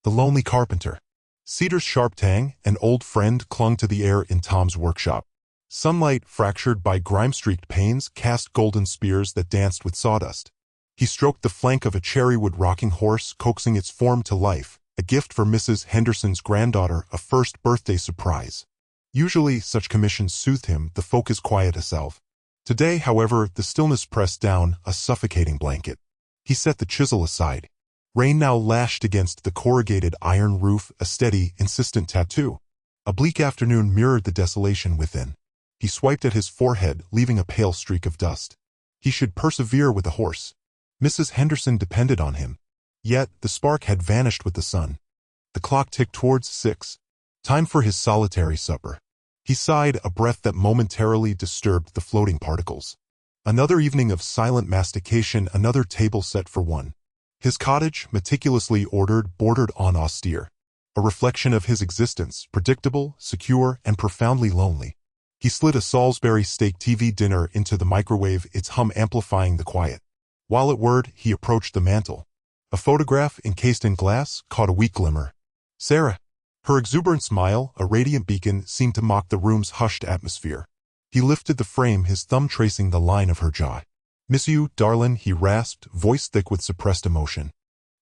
The lonely carpenter. Cedar's sharp tang, an old friend, clung to the air in Tom's workshop. Sunlight, fractured by grime-streaked panes, cast golden spears that danced with sawdust. He stroked the flank of a cherrywood rocking horse, coaxing its form to life, a gift for Mrs. Henderson's granddaughter, a first birthday surprise. Usually, such commissions soothed him, the focus quiet a salve. Today, however, the stillness pressed down, a suffocating blanket. He set the chisel aside. Rain now lashed against the corrugated iron roof, a steady, insistent tattoo. A bleak afternoon mirrored the desolation within. He swiped at his forehead, leaving a pale streak of dust. He should persevere with the horse. Mrs. Henderson depended on him. Yet, the spark had vanished with the sun. The clock ticked towards 6. Time for his solitary supper. He sighed, a breath that momentarily disturbed the floating particles. Another evening of silent mastication, another table set for one. His cottage, meticulously ordered, bordered on austere. A reflection of his existence, predictable, secure, and profoundly lonely. He slid a Salisbury steak TV dinner into the microwave, its hum amplifying the quiet. While at word, he approached the mantel. A photograph, encased in glass, caught a weak glimmer. Sarah. Her exuberant smile, a radiant beacon, seemed to mock the room's hushed atmosphere. He lifted the frame, his thumb tracing the line of her jaw. "Miss you, darlin'," he rasped, voice thick with suppressed emotion.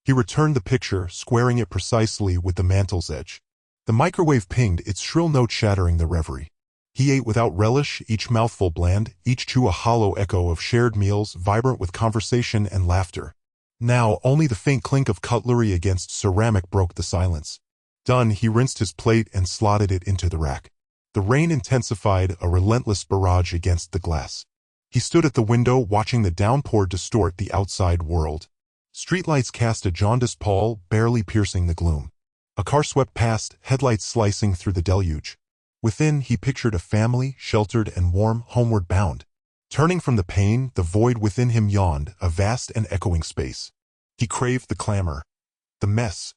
He returned the picture, squaring it precisely with the mantel's edge. The microwave pinged, its shrill note shattering the reverie. He ate without relish, each mouthful bland, each chew a hollow echo of shared meals, vibrant with conversation and laughter. Now, only the faint clink of cutlery against ceramic broke the silence. Done, he rinsed his plate and slotted it into the rack. The rain intensified, a relentless barrage against the glass. He stood at the window, watching the downpour distort the outside world. Streetlights cast a jaundiced pall, barely piercing the gloom. A car swept past, headlights slicing through the deluge. Within, he pictured a family, sheltered and warm, homeward bound. Turning from the pain, the void within him yawned, a vast and echoing space. He craved the clamor, the mess,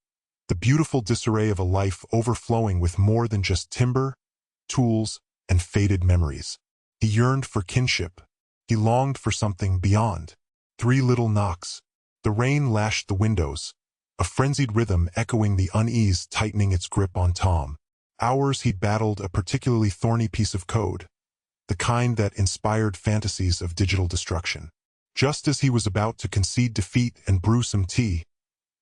the beautiful disarray of a life overflowing with more than just timber, tools, and faded memories. He yearned for kinship. He longed for something beyond. 3 little knocks. The rain lashed the windows, a frenzied rhythm echoing the unease tightening its grip on Tom. Hours he'd battled a particularly thorny piece of code, the kind that inspired fantasies of digital destruction. Just as he was about to concede defeat and brew some tea,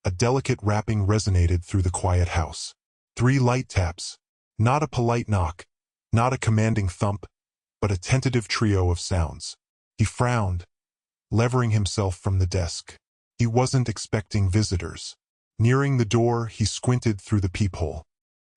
a delicate rapping resonated through the quiet house. 3 light taps, not a polite knock, not a commanding thump, but a tentative trio of sounds. He frowned, levering himself from the desk. He wasn't expecting visitors. Nearing the door, he squinted through the peephole.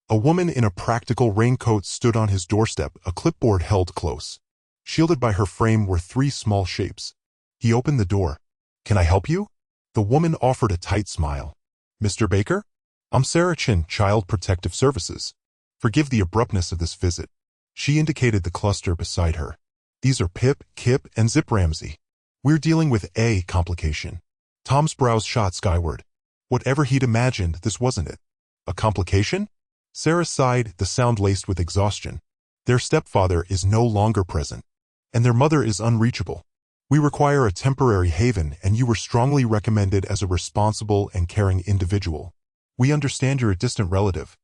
A woman in a practical raincoat stood on his doorstep, a clipboard held close. Shielded by her frame were 3 small shapes. He opened the door. "Can I help you?" The woman offered a tight smile. "Mr. Baker? I'm Sarah Chin, Child Protective Services. Forgive the abruptness of this visit." She indicated the cluster beside her. "These are Pip, Kip, and Zip Ramsey. We're dealing with a complication." Tom's brows shot skyward. Whatever he'd imagined, this wasn't it. A complication? Sarah sighed, the sound laced with exhaustion. "Their stepfather is no longer present, and their mother is unreachable. We require a temporary haven, and you were strongly recommended as a responsible and caring individual. We understand you're a distant relative."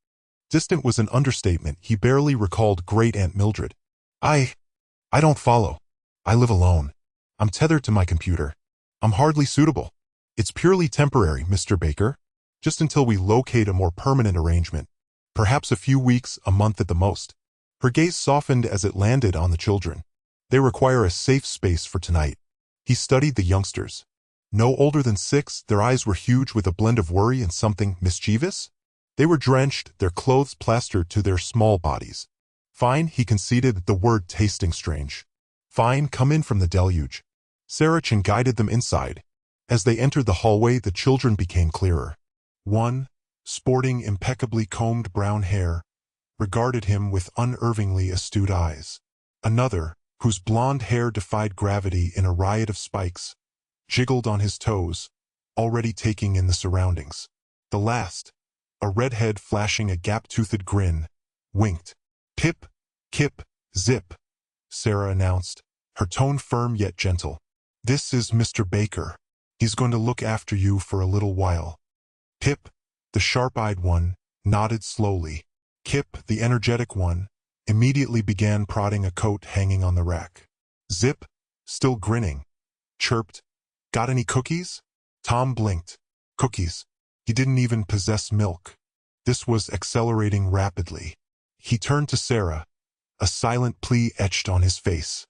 Distant was an understatement. He barely recalled Great-Aunt Mildred. I don't follow. I live alone. I'm tethered to my computer. I'm hardly suitable. It's purely temporary, Mr. Baker. Just until we locate a more permanent arrangement. Perhaps a few weeks, a month at the most." Her gaze softened as it landed on the children. "They require a safe space for tonight." He studied the youngsters. No older than 6, their eyes were huge with a blend of worry and something mischievous. They were drenched, their clothes plastered to their small bodies. "Fine," he conceded, the word tasting strange. "Fine, come in from the deluge." Sarah Chin guided them inside. As they entered the hallway, the children became clearer. One, sporting impeccably combed brown hair, regarded him with unervingly astute eyes. Another, whose blonde hair defied gravity in a riot of spikes, jiggled on his toes, already taking in the surroundings. The last, a redhead flashing a gap-toothed grin, winked. "Pip, Kip, Zip," Sarah announced, her tone firm yet gentle. "This is Mr. Baker. He's going to look after you for a little while." Pip, the sharp-eyed one, nodded slowly. Kip, the energetic one, immediately began prodding a coat hanging on the rack. Zip, still grinning, chirped, "Got any cookies?" Tom blinked. Cookies. He didn't even possess milk. This was accelerating rapidly. He turned to Sarah, a silent plea etched on his face.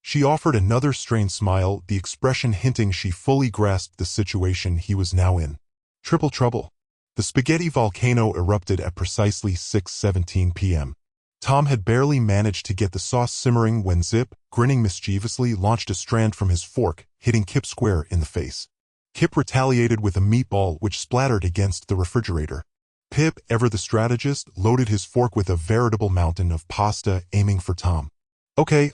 She offered another strained smile, the expression hinting she fully grasped the situation he was now in. Triple trouble. The spaghetti volcano erupted at precisely 6:17 p.m. Tom had barely managed to get the sauce simmering when Zip, grinning mischievously, launched a strand from his fork, hitting Kip square in the face. Kip retaliated with a meatball which splattered against the refrigerator. Pip, ever the strategist, loaded his fork with a veritable mountain of pasta, aiming for Tom. Okay.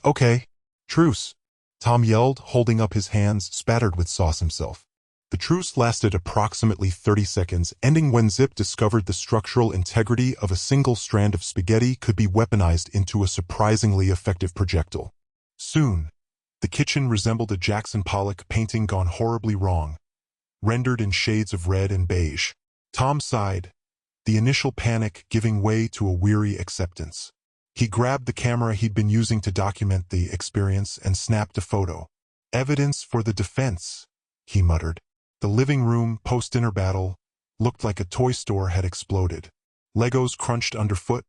Truce," Tom yelled, holding up his hands, spattered with sauce himself. The truce lasted approximately 30 seconds, ending when Zip discovered the structural integrity of a single strand of spaghetti could be weaponized into a surprisingly effective projectile. Soon, the kitchen resembled a Jackson Pollock painting gone horribly wrong, rendered in shades of red and beige. Tom sighed, the initial panic giving way to a weary acceptance. He grabbed the camera he'd been using to document the experience and snapped a photo. "Evidence for the defense," he muttered. The living room, post-dinner battle, looked like a toy store had exploded. Legos crunched underfoot,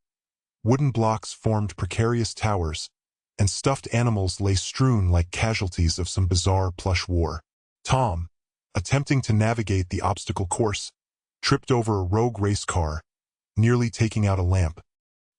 wooden blocks formed precarious towers, and stuffed animals lay strewn like casualties of some bizarre plush war. Tom, attempting to navigate the obstacle course, tripped over a rogue race car, nearly taking out a lamp.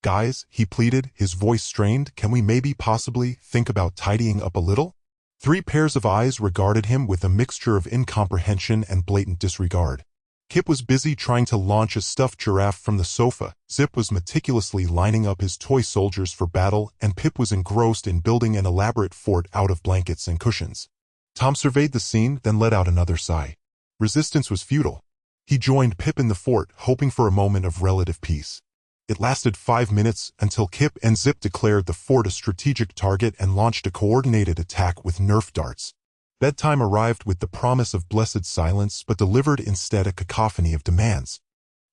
"Guys," he pleaded, his voice strained, "can we maybe possibly think about tidying up a little?" 3 pairs of eyes regarded him with a mixture of incomprehension and blatant disregard. Kip was busy trying to launch a stuffed giraffe from the sofa, Zip was meticulously lining up his toy soldiers for battle, and Pip was engrossed in building an elaborate fort out of blankets and cushions. Tom surveyed the scene, then let out another sigh. Resistance was futile. He joined Pip in the fort, hoping for a moment of relative peace. It lasted 5 minutes until Kip and Zip declared the fort a strategic target and launched a coordinated attack with Nerf darts. Bedtime arrived with the promise of blessed silence but delivered instead a cacophony of demands.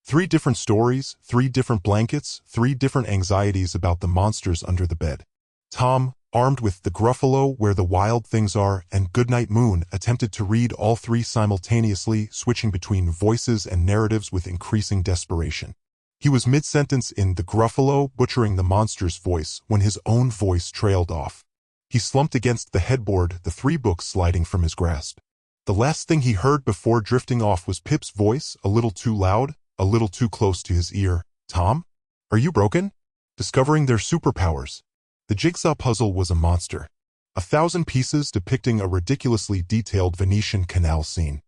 3 different stories, 3 different blankets, 3 different anxieties about the monsters under the bed. Tom, armed with The Gruffalo, Where the Wild Things Are, and Goodnight Moon, attempted to read all 3 simultaneously, switching between voices and narratives with increasing desperation. He was mid-sentence in The Gruffalo, butchering the monster's voice, when his own voice trailed off. He slumped against the headboard, the 3 books sliding from his grasp. The last thing he heard before drifting off was Pip's voice, a little too loud, a little too close to his ear. "Tom? Are you broken?" Discovering their superpowers. The jigsaw puzzle was a monster. 1,000 pieces depicting a ridiculously detailed Venetian canal scene.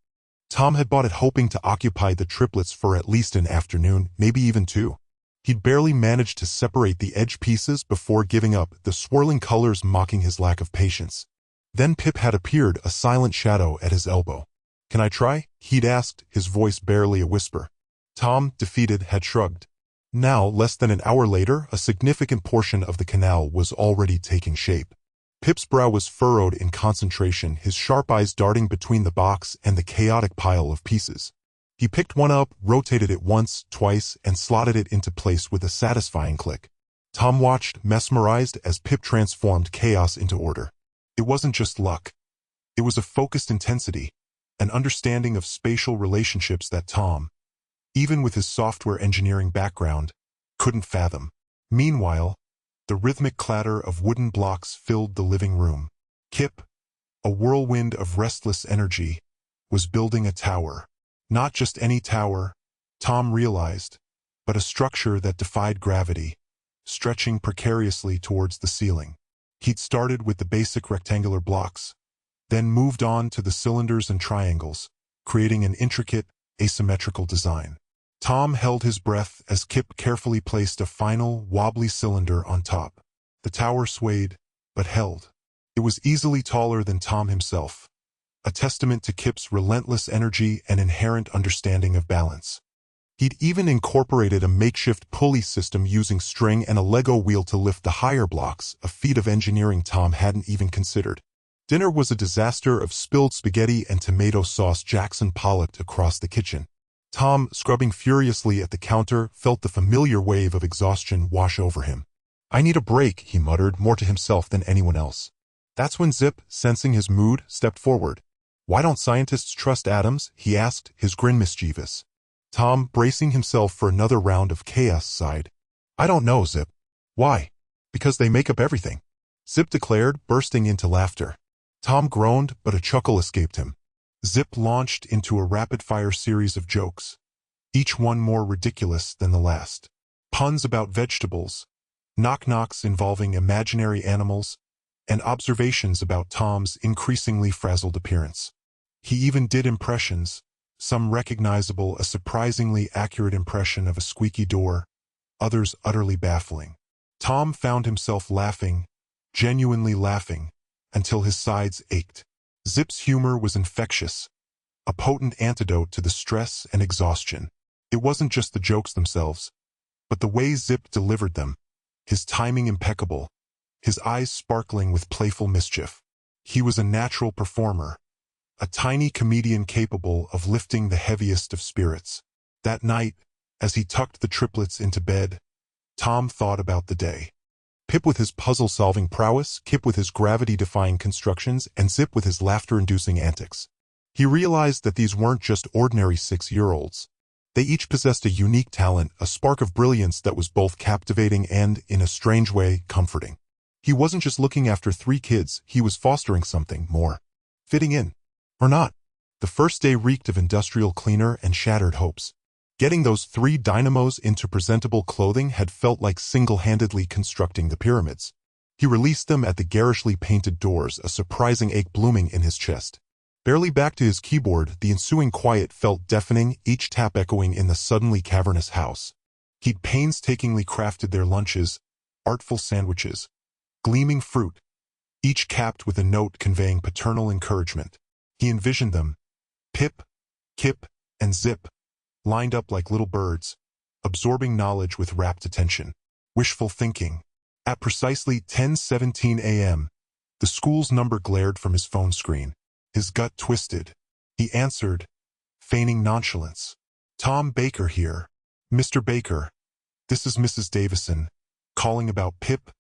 Tom had bought it hoping to occupy the triplets for at least an afternoon, maybe even 2. He'd barely managed to separate the edge pieces before giving up, the swirling colors mocking his lack of patience. Then Pip had appeared, a silent shadow at his elbow. "Can I try?" he'd asked, his voice barely a whisper. Tom, defeated, had shrugged. Now, less than an hour later, a significant portion of the canal was already taking shape. Pip's brow was furrowed in concentration, his sharp eyes darting between the box and the chaotic pile of pieces. He picked one up, rotated it once, twice, and slotted it into place with a satisfying click. Tom watched, mesmerized, as Pip transformed chaos into order. It wasn't just luck. It was a focused intensity, an understanding of spatial relationships that Tom, even with his software engineering background, couldn't fathom. Meanwhile, the rhythmic clatter of wooden blocks filled the living room. Kip, a whirlwind of restless energy, was building a tower. Not just any tower, Tom realized, but a structure that defied gravity, stretching precariously towards the ceiling. He'd started with the basic rectangular blocks, then moved on to the cylinders and triangles, creating an intricate, asymmetrical design. Tom held his breath as Kip carefully placed a final, wobbly cylinder on top. The tower swayed, but held. It was easily taller than Tom himself, a testament to Kip's relentless energy and inherent understanding of balance. He'd even incorporated a makeshift pulley system using string and a Lego wheel to lift the higher blocks, a feat of engineering Tom hadn't even considered. Dinner was a disaster of spilled spaghetti and tomato sauce Jackson Pollocked across the kitchen. Tom, scrubbing furiously at the counter, felt the familiar wave of exhaustion wash over him. "I need a break," he muttered, more to himself than anyone else. That's when Zip, sensing his mood, stepped forward. "Why don't scientists trust atoms?" he asked, his grin mischievous. Tom, bracing himself for another round of chaos, sighed. "I don't know, Zip." "Why?" "Because they make up everything," Zip declared, bursting into laughter. Tom groaned, but a chuckle escaped him. Zip launched into a rapid-fire series of jokes, each one more ridiculous than the last. Puns about vegetables, knock-knocks involving imaginary animals, and observations about Tom's increasingly frazzled appearance. He even did impressions, some recognizable, a surprisingly accurate impression of a squeaky door, others utterly baffling. Tom found himself laughing, genuinely laughing, until his sides ached. Zip's humor was infectious, a potent antidote to the stress and exhaustion. It wasn't just the jokes themselves, but the way Zip delivered them, his timing impeccable, his eyes sparkling with playful mischief. He was a natural performer, a tiny comedian capable of lifting the heaviest of spirits. That night, as he tucked the triplets into bed, Tom thought about the day. Pip with his puzzle-solving prowess, Kip with his gravity-defying constructions, and Zip with his laughter-inducing antics. He realized that these weren't just ordinary 6-year-olds. They each possessed a unique talent, a spark of brilliance that was both captivating and, in a strange way, comforting. He wasn't just looking after 3 kids, he was fostering something more. Fitting in. Or not. The first day reeked of industrial cleaner and shattered hopes. Getting those 3 dynamos into presentable clothing had felt like single-handedly constructing the pyramids. He released them at the garishly painted doors, a surprising ache blooming in his chest. Barely back to his keyboard, the ensuing quiet felt deafening, each tap echoing in the suddenly cavernous house. He'd painstakingly crafted their lunches, artful sandwiches, gleaming fruit, each capped with a note conveying paternal encouragement. He envisioned them, Pip, Kip, and Zip, lined up like little birds, absorbing knowledge with rapt attention. Wishful thinking. At precisely 10:17 a.m., the school's number glared from his phone screen. His gut twisted. He answered, feigning nonchalance. "Tom Baker here. Mr. Baker, this is Mrs. Davison, calling about Pip,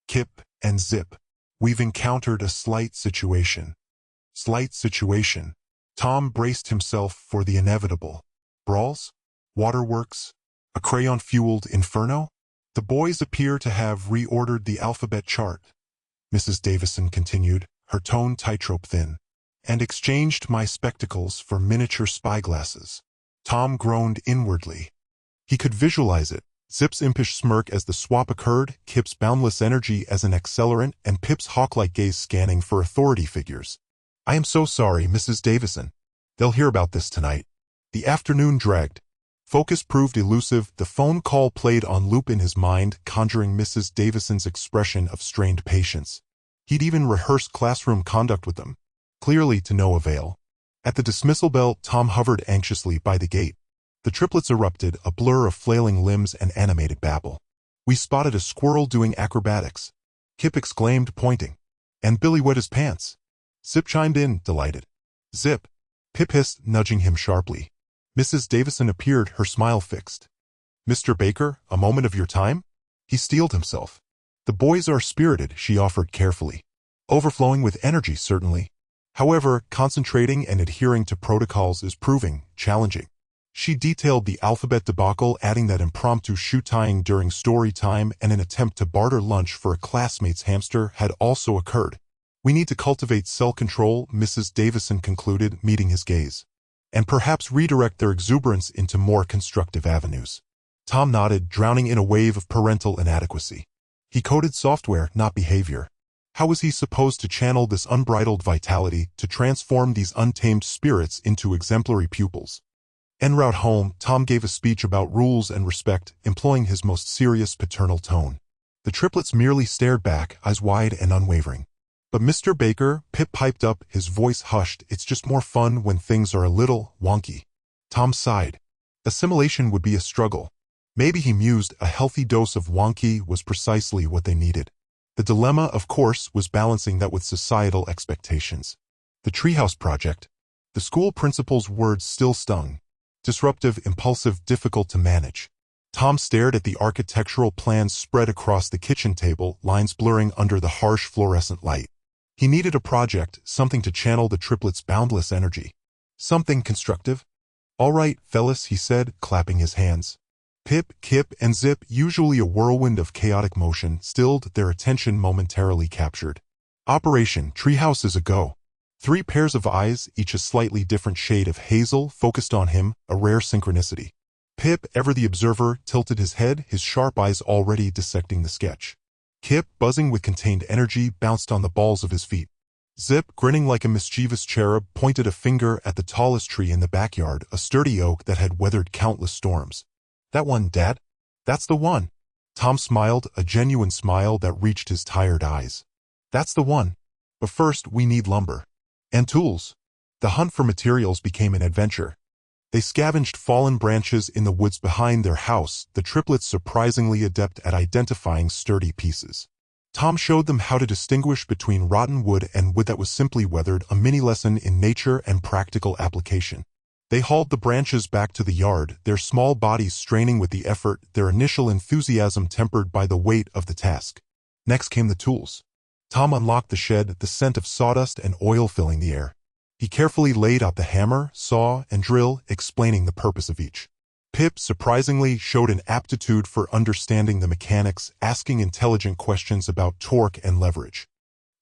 Kip, and Zip. We've encountered a slight situation." Slight situation. Tom braced himself for the inevitable. Brawls? Waterworks? A crayon-fueled inferno? "The boys appear to have reordered the alphabet chart," Mrs. Davison continued, her tone tightrope thin, "and exchanged my spectacles for miniature spyglasses." Tom groaned inwardly. He could visualize it, Zip's impish smirk as the swap occurred, Kip's boundless energy as an accelerant, and Pip's hawk-like gaze scanning for authority figures. "I am so sorry, Mrs. Davison. They'll hear about this tonight." The afternoon dragged. Focus proved elusive, the phone call played on loop in his mind, conjuring Mrs. Davison's expression of strained patience. He'd even rehearsed classroom conduct with them. Clearly to no avail. At the dismissal bell, Tom hovered anxiously by the gate. The triplets erupted, a blur of flailing limbs and animated babble. "We spotted a squirrel doing acrobatics," Kip exclaimed, pointing. "And Billy wet his pants." Zip chimed in, delighted. "Zip," Pip hissed, nudging him sharply. Mrs. Davison appeared, her smile fixed. "Mr. Baker, a moment of your time?" He steeled himself. "The boys are spirited," she offered carefully. "Overflowing with energy, certainly. However, concentrating and adhering to protocols is proving challenging." She detailed the alphabet debacle, adding that impromptu shoe-tying during story time and an attempt to barter lunch for a classmate's hamster had also occurred. "We need to cultivate self-control," Mrs. Davison concluded, meeting his gaze, "and perhaps redirect their exuberance into more constructive avenues." Tom nodded, drowning in a wave of parental inadequacy. He coded software, not behavior. How was he supposed to channel this unbridled vitality, to transform these untamed spirits into exemplary pupils? En route home, Tom gave a speech about rules and respect, employing his most serious paternal tone. The triplets merely stared back, eyes wide and unwavering. "But Mr. Baker," Pip piped up, his voice hushed, "it's just more fun when things are a little wonky." Tom sighed. Assimilation would be a struggle. Maybe, he mused, a healthy dose of wonky was precisely what they needed. The dilemma, of course, was balancing that with societal expectations. The treehouse project. The school principal's words still stung. Disruptive, impulsive, difficult to manage. Tom stared at the architectural plans spread across the kitchen table, lines blurring under the harsh fluorescent light. He needed a project, something to channel the triplets' boundless energy. Something constructive? "All right, fellas," he said, clapping his hands. Pip, Kip, and Zip, usually a whirlwind of chaotic motion, stilled, their attention momentarily captured. Operation Treehouse is a go. 3 pairs of eyes, each a slightly different shade of hazel, focused on him, a rare synchronicity. Pip, ever the observer, tilted his head, his sharp eyes already dissecting the sketch. Kip, buzzing with contained energy, bounced on the balls of his feet. Zip, grinning like a mischievous cherub, pointed a finger at the tallest tree in the backyard, a sturdy oak that had weathered countless storms. "That one, Dad? That's the one." Tom smiled, a genuine smile that reached his tired eyes. "That's the one. But first, we need lumber. And tools." The hunt for materials became an adventure. They scavenged fallen branches in the woods behind their house, the triplets surprisingly adept at identifying sturdy pieces. Tom showed them how to distinguish between rotten wood and wood that was simply weathered, a mini lesson in nature and practical application. They hauled the branches back to the yard, their small bodies straining with the effort, their initial enthusiasm tempered by the weight of the task. Next came the tools. Tom unlocked the shed, the scent of sawdust and oil filling the air. He carefully laid out the hammer, saw, and drill, explaining the purpose of each. Pip, surprisingly, showed an aptitude for understanding the mechanics, asking intelligent questions about torque and leverage.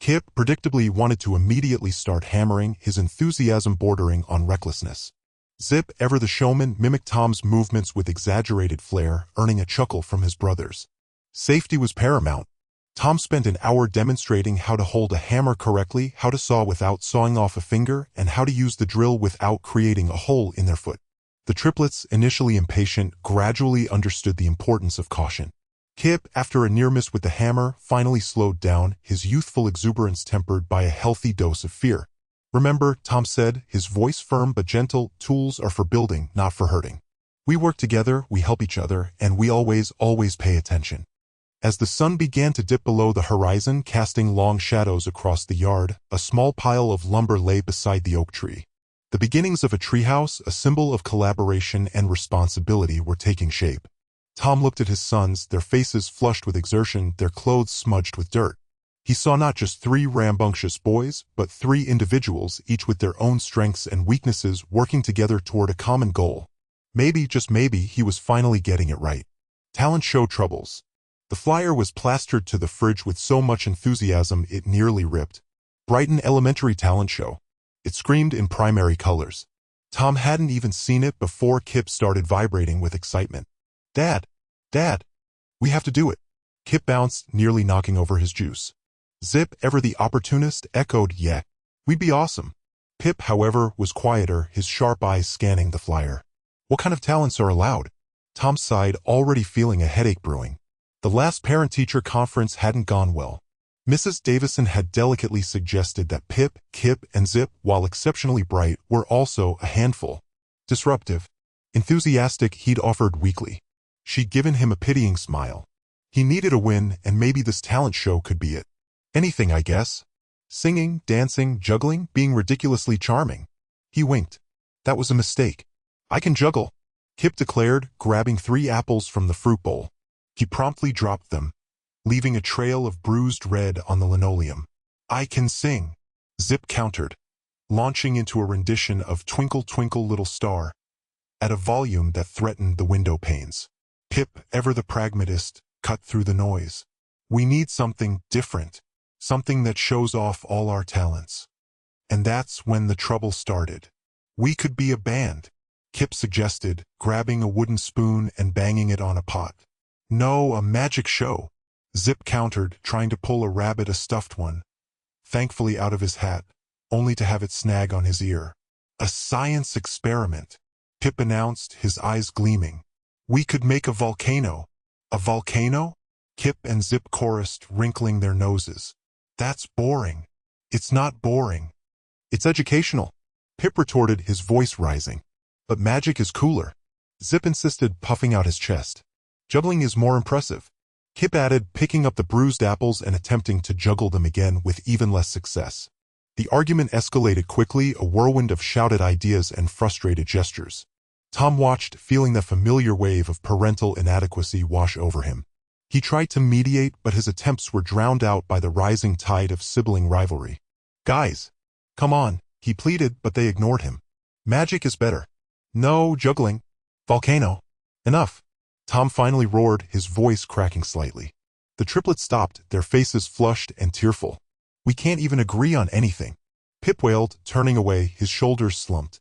Kip, predictably, wanted to immediately start hammering, his enthusiasm bordering on recklessness. Zip, ever the showman, mimicked Tom's movements with exaggerated flair, earning a chuckle from his brothers. Safety was paramount. Tom spent an hour demonstrating how to hold a hammer correctly, how to saw without sawing off a finger, and how to use the drill without creating a hole in their foot. The triplets, initially impatient, gradually understood the importance of caution. Kip, after a near miss with the hammer, finally slowed down, his youthful exuberance tempered by a healthy dose of fear. "Remember," Tom said, his voice firm but gentle, "tools are for building, not for hurting. We work together, we help each other, and we always pay attention." As the sun began to dip below the horizon, casting long shadows across the yard, a small pile of lumber lay beside the oak tree. The beginnings of a treehouse, a symbol of collaboration and responsibility, were taking shape. Tom looked at his sons, their faces flushed with exertion, their clothes smudged with dirt. He saw not just 3 rambunctious boys, but 3 individuals, each with their own strengths and weaknesses, working together toward a common goal. Maybe, just maybe, he was finally getting it right. Talent show troubles. The flyer was plastered to the fridge with so much enthusiasm it nearly ripped. Brighton Elementary Talent Show. It screamed in primary colors. Tom hadn't even seen it before Kip started vibrating with excitement. Dad! Dad! We have to do it!" Kip bounced, nearly knocking over his juice. Zip, ever the opportunist, echoed, "Yeah, we'd be awesome." Pip, however, was quieter, his sharp eyes scanning the flyer. "What kind of talents are allowed?" Tom sighed, already feeling a headache brewing. The last parent-teacher conference hadn't gone well. Mrs. Davison had delicately suggested that Pip, Kip, and Zip, while exceptionally bright, were also a handful. Disruptive. Enthusiastic, he'd offered weakly. She'd given him a pitying smile. He needed a win, and maybe this talent show could be it. Anything, I guess. Singing, dancing, juggling, being ridiculously charming. He winked. "That was a mistake. I can juggle," Kip declared, grabbing 3 apples from the fruit bowl. He promptly dropped them, leaving a trail of bruised red on the linoleum. "I can sing," Zip countered, launching into a rendition of Twinkle Twinkle Little Star, at a volume that threatened the window panes. Pip, ever the pragmatist, cut through the noise. "We need something different, something that shows off all our talents." And that's when the trouble started. "We could be a band," Kip suggested, grabbing a wooden spoon and banging it on a pot. "No, a magic show," Zip countered, trying to pull a rabbit, a stuffed one, thankfully out of his hat, only to have it snag on his ear. "A science experiment," Pip announced, his eyes gleaming. "We could make a volcano." "A volcano?" Kip and Zip chorused, wrinkling their noses. "That's boring." "It's not boring. It's educational," Pip retorted, his voice rising. "But magic is cooler," Zip insisted, puffing out his chest. "Juggling is more impressive," Kip added, picking up the bruised apples and attempting to juggle them again with even less success. The argument escalated quickly, a whirlwind of shouted ideas and frustrated gestures. Tom watched, feeling the familiar wave of parental inadequacy wash over him. He tried to mediate, but his attempts were drowned out by the rising tide of sibling rivalry. Guys, come on, he pleaded, but they ignored him. Magic is better. No juggling. Volcano. Enough. Tom finally roared, his voice cracking slightly. The triplets stopped, their faces flushed and tearful. We can't even agree on anything. Pip wailed, turning away, his shoulders slumped.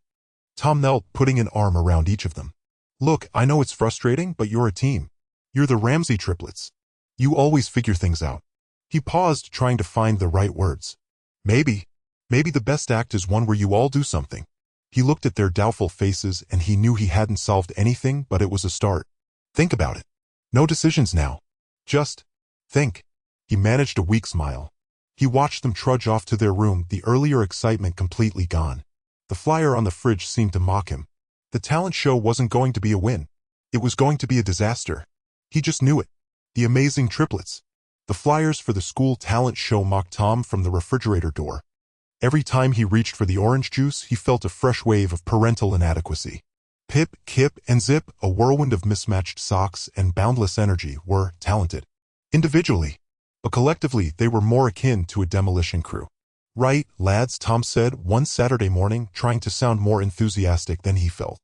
Tom knelt, putting an arm around each of them. Look, I know it's frustrating, but you're a team. You're the Ramsey triplets. You always figure things out. He paused, trying to find the right words. Maybe the best act is one where you all do something. He looked at their doubtful faces and he knew he hadn't solved anything, but it was a start. Think about it. No decisions now. Just think. He managed a weak smile. He watched them trudge off to their room, the earlier excitement completely gone. The flyer on the fridge seemed to mock him. The talent show wasn't going to be a win. It was going to be a disaster. He just knew it. The amazing triplets. The flyers for the school talent show mocked Tom from the refrigerator door. Every time he reached for the orange juice, he felt a fresh wave of parental inadequacy. Pip, Kip, and Zip, a whirlwind of mismatched socks and boundless energy, were talented. Individually, but collectively they were more akin to a demolition crew. Right, lads, Tom said one Saturday morning, trying to sound more enthusiastic than he felt.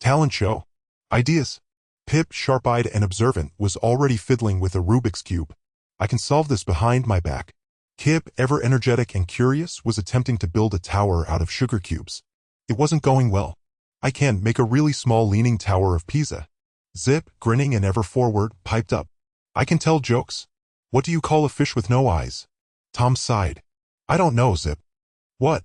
Talent show. Ideas. Pip, sharp-eyed and observant, was already fiddling with a Rubik's Cube. I can solve this behind my back. Kip, ever energetic and curious, was attempting to build a tower out of sugar cubes. It wasn't going well. I can make a really small leaning tower of Pisa. Zip, grinning and ever forward, piped up. I can tell jokes. What do you call a fish with no eyes? Tom sighed. I don't know, Zip. What?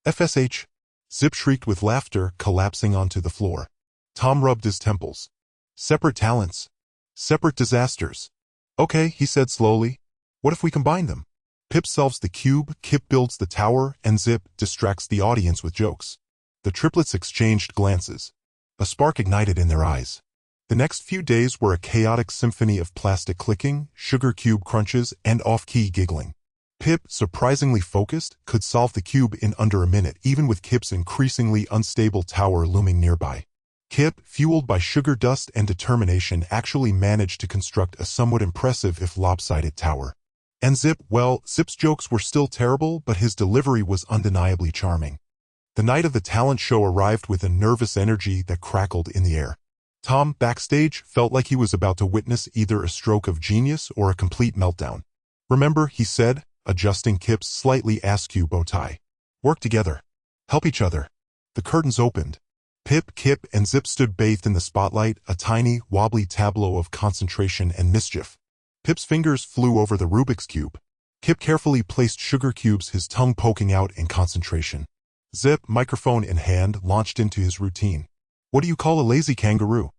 FSH? Zip shrieked with laughter, collapsing onto the floor. Tom rubbed his temples. Separate talents. Separate disasters. Okay, he said slowly. What if we combine them? Pip solves the cube, Kip builds the tower, and Zip distracts the audience with jokes. The triplets exchanged glances. A spark ignited in their eyes. The next few days were a chaotic symphony of plastic clicking, sugar cube crunches, and off-key giggling. Pip, surprisingly focused, could solve the cube in under a minute, even with Kip's increasingly unstable tower looming nearby. Kip, fueled by sugar dust and determination, actually managed to construct a somewhat impressive if lopsided tower. And Zip, well, Zip's jokes were still terrible, but his delivery was undeniably charming. The night of the talent show arrived with a nervous energy that crackled in the air. Tom, backstage, felt like he was about to witness either a stroke of genius or a complete meltdown. Remember, he said, adjusting Kip's slightly askew bow tie. Work together. Help each other. The curtains opened. Pip, Kip, and Zip stood bathed in the spotlight, a tiny, wobbly tableau of concentration and mischief. Pip's fingers flew over the Rubik's Cube. Kip carefully placed sugar cubes, his tongue poking out in concentration. Zip, microphone in hand, launched into his routine. What do you call a lazy kangaroo?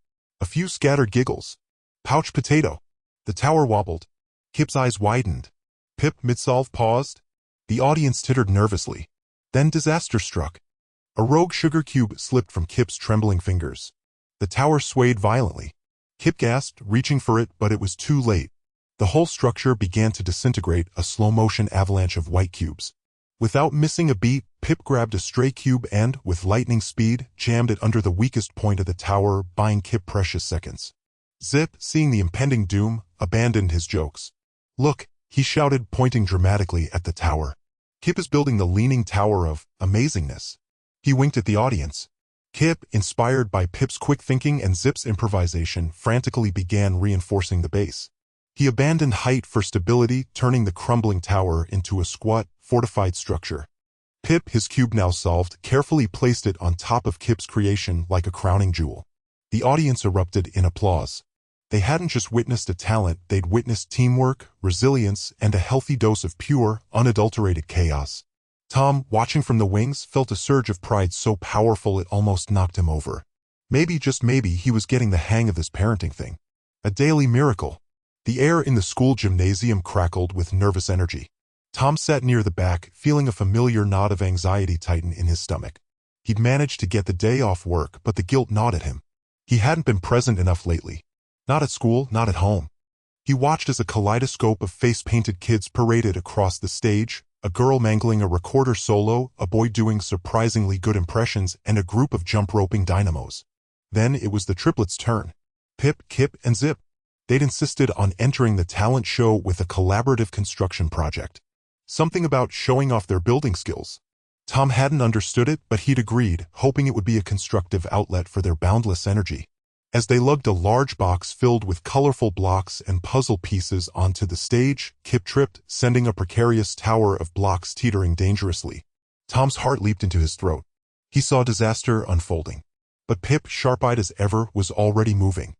A few scattered giggles. Pouch potato. The tower wobbled. Kip's eyes widened. Pip, mid-solve, paused. The audience tittered nervously. Then disaster struck. A rogue sugar cube slipped from Kip's trembling fingers. The tower swayed violently. Kip gasped, reaching for it, but it was too late. The whole structure began to disintegrate, a slow-motion avalanche of white cubes. Without missing a beat, Pip grabbed a stray cube and, with lightning speed, jammed it under the weakest point of the tower, buying Kip precious seconds. Zip, seeing the impending doom, abandoned his jokes. Look, he shouted, pointing dramatically at the tower. Kip is building the leaning tower of amazingness. He winked at the audience. Kip, inspired by Pip's quick thinking and Zip's improvisation, frantically began reinforcing the base. He abandoned height for stability, turning the crumbling tower into a squat, fortified structure. Pip, his cube now solved, carefully placed it on top of Kip's creation like a crowning jewel. The audience erupted in applause. They hadn't just witnessed a talent, they'd witnessed teamwork, resilience, and a healthy dose of pure, unadulterated chaos. Tom, watching from the wings, felt a surge of pride so powerful it almost knocked him over. Maybe, just maybe, he was getting the hang of this parenting thing. A daily miracle. The air in the school gymnasium crackled with nervous energy. Tom sat near the back, feeling a familiar knot of anxiety tighten in his stomach. He'd managed to get the day off work, but the guilt gnawed at him. He hadn't been present enough lately. Not at school, not at home. He watched as a kaleidoscope of face-painted kids paraded across the stage, a girl mangling a recorder solo, a boy doing surprisingly good impressions, and a group of jump-roping dynamos. Then it was the triplets' turn. Pip, Kip, and Zip. They'd insisted on entering the talent show with a collaborative construction project. Something about showing off their building skills. Tom hadn't understood it, but he'd agreed, hoping it would be a constructive outlet for their boundless energy. As they lugged a large box filled with colorful blocks and puzzle pieces onto the stage, Kip tripped, sending a precarious tower of blocks teetering dangerously. Tom's heart leaped into his throat. He saw disaster unfolding. But Pip, sharp-eyed as ever, was already moving.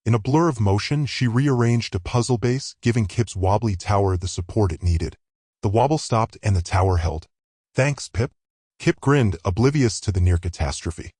In a blur of motion, she rearranged a puzzle base, giving Kip's wobbly tower the support it needed. The wobble stopped and the tower held. "Thanks, Pip." Kip grinned, oblivious to the near catastrophe.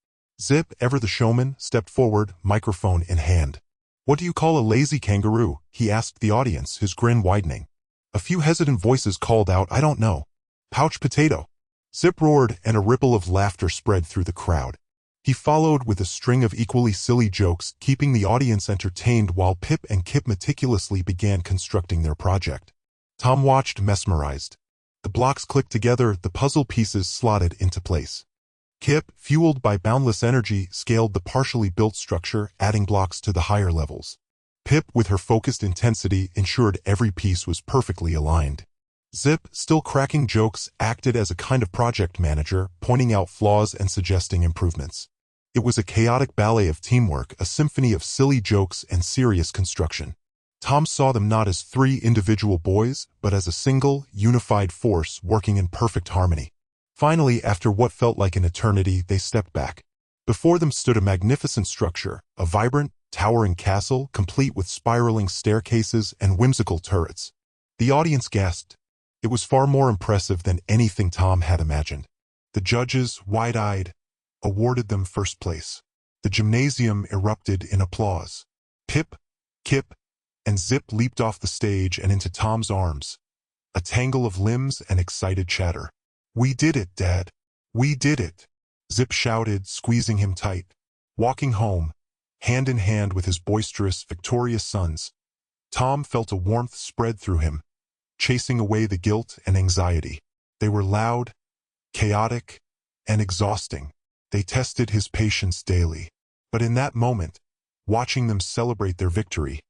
Zip, ever the showman, stepped forward, microphone in hand. "What do you call a lazy kangaroo?" he asked the audience, his grin widening. A few hesitant voices called out, "I don't know." "Pouch potato." Zip roared, and a ripple of laughter spread through the crowd. He followed with a string of equally silly jokes, keeping the audience entertained while Pip and Kip meticulously began constructing their project. Tom watched, mesmerized. The blocks clicked together, the puzzle pieces slotted into place. Kip, fueled by boundless energy, scaled the partially built structure, adding blocks to the higher levels. Pip, with her focused intensity, ensured every piece was perfectly aligned. Zip, still cracking jokes, acted as a kind of project manager, pointing out flaws and suggesting improvements. It was a chaotic ballet of teamwork, a symphony of silly jokes and serious construction. Tom saw them not as three individual boys, but as a single, unified force working in perfect harmony. Finally, after what felt like an eternity, they stepped back. Before them stood a magnificent structure, a vibrant, towering castle, complete with spiraling staircases and whimsical turrets. The audience gasped. It was far more impressive than anything Tom had imagined. The judges, wide-eyed, awarded them first place. The gymnasium erupted in applause. Pip, Kip, and Zip leaped off the stage and into Tom's arms. A tangle of limbs and excited chatter. "We did it, Dad. We did it," Zip shouted, squeezing him tight. Walking home, hand in hand with his boisterous, victorious sons, Tom felt a warmth spread through him, chasing away the guilt and anxiety. They were loud, chaotic, and exhausting. They tested his patience daily. But in that moment, watching them celebrate their victory,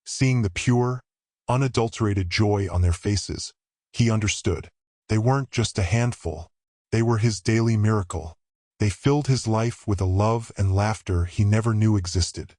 seeing the pure, unadulterated joy on their faces, he understood. They weren't just a handful. They were his daily miracle. They filled his life with a love and laughter he never knew existed.